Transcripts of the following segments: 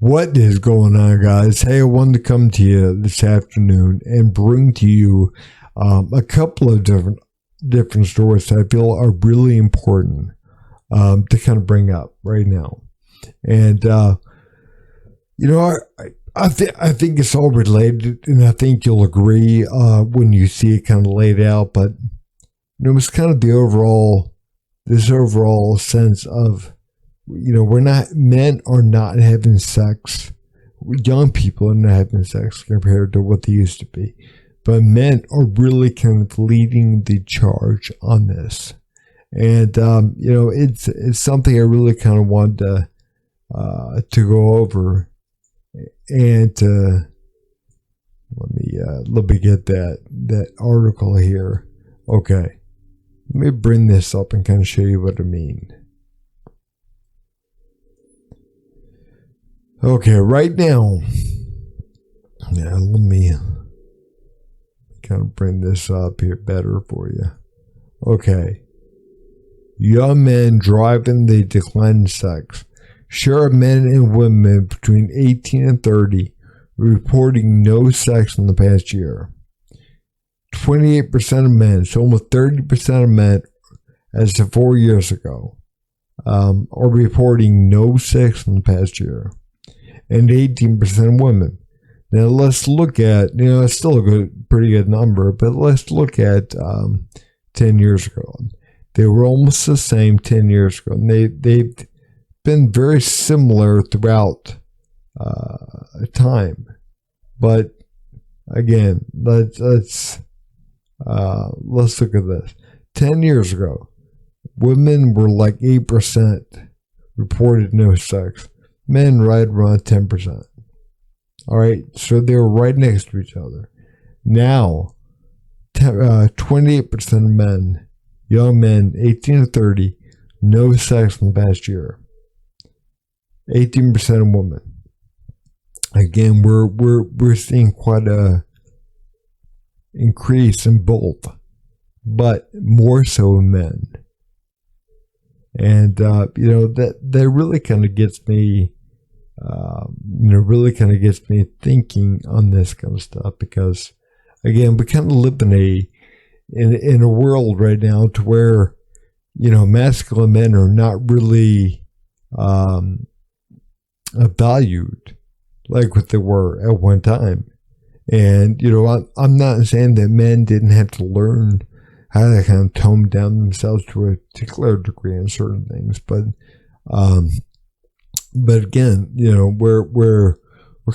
What is going on, guys? Hey, I wanted to come to you this afternoon and bring to you a couple of different stories that I feel are really important to kind of bring up right now. And I think it's all related, and I think you'll agree when you see it kind of laid out. But it's kind of this overall sense of, men are not having sex. Young people are not having sex compared to what they used to be. But men are really kind of leading the charge on this. And, it's something I really kind of wanted to go over. And let me get that article here. Okay. Let me bring this up and kind of show you what I mean. Okay, right now, let me kind of bring this up here better for you. Okay. Young men driving the decline in sex. Share of men and women between 18 and 30 reporting no sex in the past year. 28% of men, so almost 30% of men as of 4 years ago, are reporting no sex in the past year. And 18% of women. Now let's look at, it's still pretty good number, but let's look at 10 years ago. They were almost the same 10 years ago. And they've been very similar throughout time. But again, let's look at this. 10 years ago, women were like 8% reported no sex. Men right around 10%. All right, so they were right next to each other. Now, 28% of men, young men, 18 to 30, no sex in the past year. 18% of women. Again, we're seeing quite a increase in both, but more so in men. And that really kind of gets me. Really kind of gets me thinking on this kind of stuff, because again, we kind of live in a world right now to where, masculine men are not really valued like what they were at one time. And, I'm not saying that men didn't have to learn how to kind of tone down themselves to a particular degree in certain things, but again, we're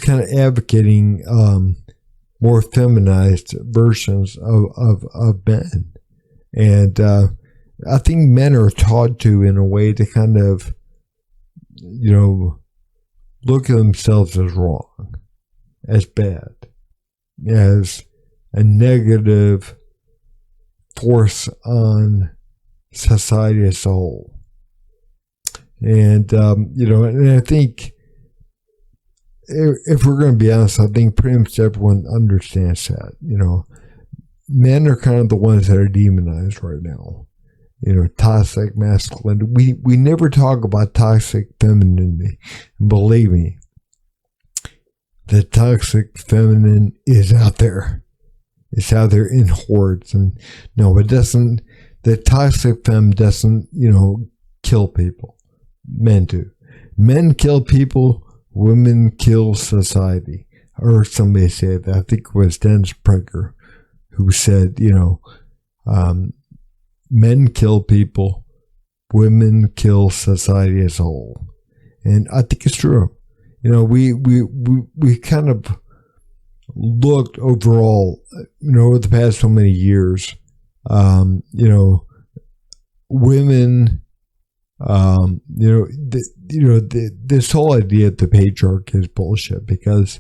kind of advocating more feminized versions of men. And I think men are taught to, in a way, to kind of, look at themselves as wrong, as bad, as a negative force on society as a whole. And, and I think if we're going to be honest, I think pretty much everyone understands that. Men are kind of the ones that are demonized right now. Toxic masculinity. We never talk about toxic femininity. Believe me, the toxic feminine is out there. It's out there in hordes. And no, it doesn't. The toxic femme doesn't, kill people. Men do. Men kill people, women kill society. I heard somebody say that. I think it was Dennis Prager who said, men kill people, women kill society as a whole. And I think it's true. We kind of looked overall, over the past so many years, women, this whole idea of the patriarchy is bullshit, because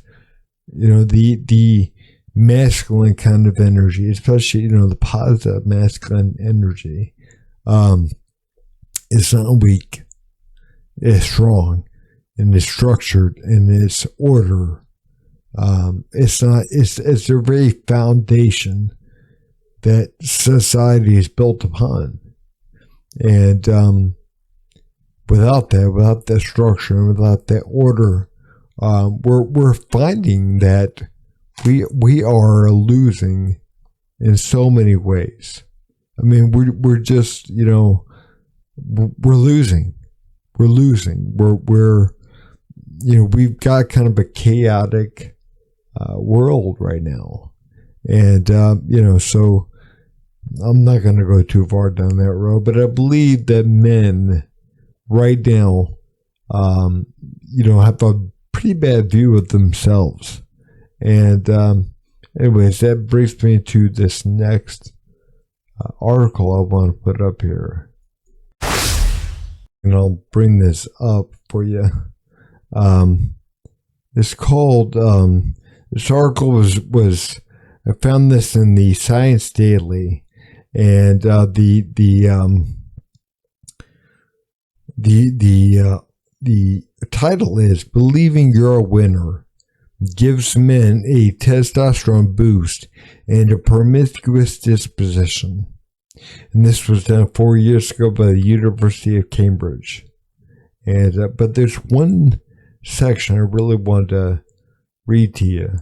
the masculine kind of energy, especially the positive masculine energy, is not weak. It's strong, and it's structured, and it's order. It's the very foundation that society is built upon. And without that structure, and without that order we're finding that we are losing in so many ways. I mean, we're just, we're losing. We're losing. We're we've got kind of a chaotic world right now, and so I'm not going to go too far down that road, but I believe that men right now, have a pretty bad view of themselves. And anyways, that brings me to this next article I want to put up here. And I'll bring this up for you. It's called, this article was I found this in the Science Daily, and the title is "Believing You're a Winner Gives Men a Testosterone Boost and a Promiscuous Disposition." And this was done 4 years ago by the University of Cambridge. And but there's one section I really wanted to read to you.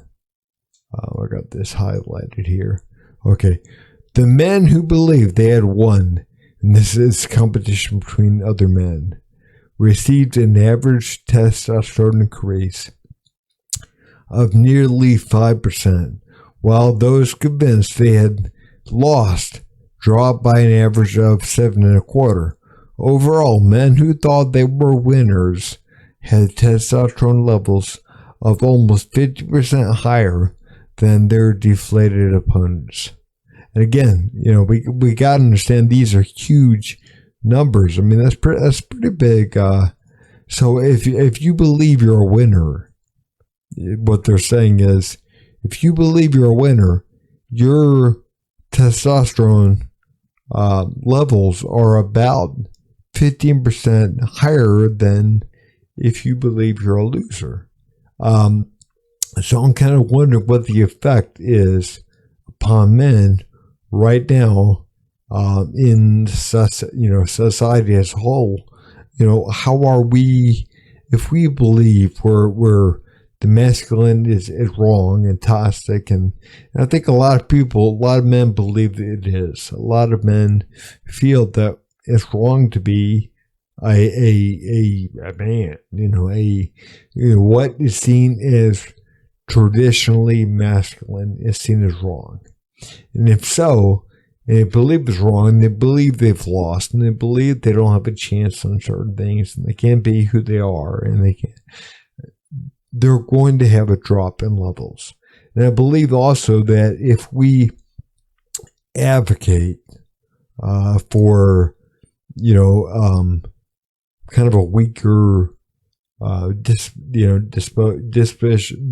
I got this highlighted here. Okay. The men who believed they had won, and this is competition between other men, received an average testosterone increase of nearly 5%, while those convinced they had lost dropped by an average of 7.25%. Overall, men who thought they were winners had testosterone levels of almost 50% higher than their deflated opponents. And again, we got to understand these are huge numbers. I mean, that's pretty big. So if you believe you're a winner, what they're saying is, if you believe you're a winner, your testosterone levels are about 15% higher than if you believe you're a loser. So I'm kind of wondering what the effect is upon men right now in society as a whole. How are we, if we believe we're the masculine is wrong and toxic, and I think a lot of men believe that it is. A lot of men feel that it's wrong to be a man. What is seen as traditionally masculine is seen as wrong. And if so, they believe it's wrong, they believe they've lost, and they believe they don't have a chance on certain things, and they can't be who they are, and they're going to have a drop in levels. And I believe also that if we advocate for, kind of a weaker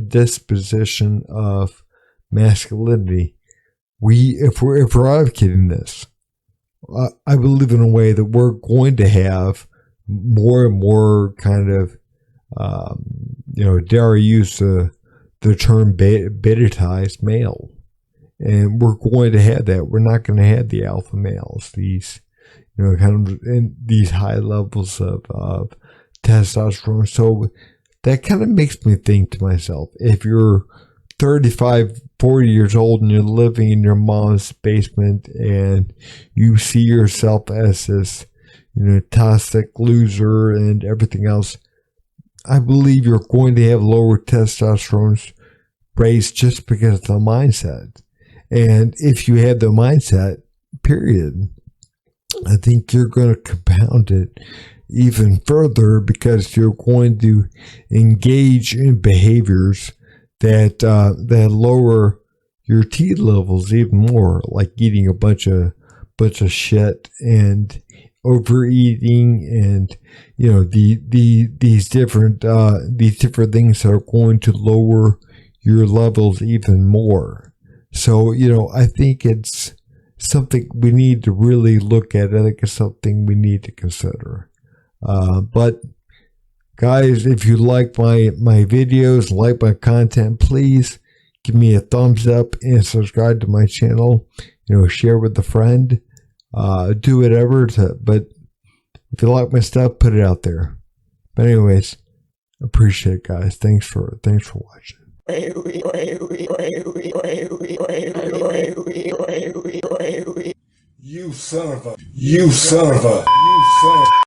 disposition of masculinity, if we're advocating this, I believe in a way that we're going to have more and more kind of, dare I use the term beta-tized male. And we're going to have that. We're not going to have the alpha males, these, kind of in these high levels of testosterone. So that kind of makes me think to myself, if you're 35, 40 years old and you're living in your mom's basement and you see yourself as this, toxic loser and everything else, I believe you're going to have lower testosterone rates just because of the mindset. And if you have the mindset, period, I think you're going to compound it even further, because you're going to engage in behaviors that lower your T levels even more, like eating a bunch of shit and overeating, and these different things that are going to lower your levels even more. So I think it's something we need to really look at. I think it's something we need to consider. But guys, if you like my videos, like my content, please give me a thumbs up and subscribe to my channel. Share with a friend. Do whatever. But if you like my stuff, put it out there. But anyways, Appreciate it, guys. Thanks for watching. You son of a.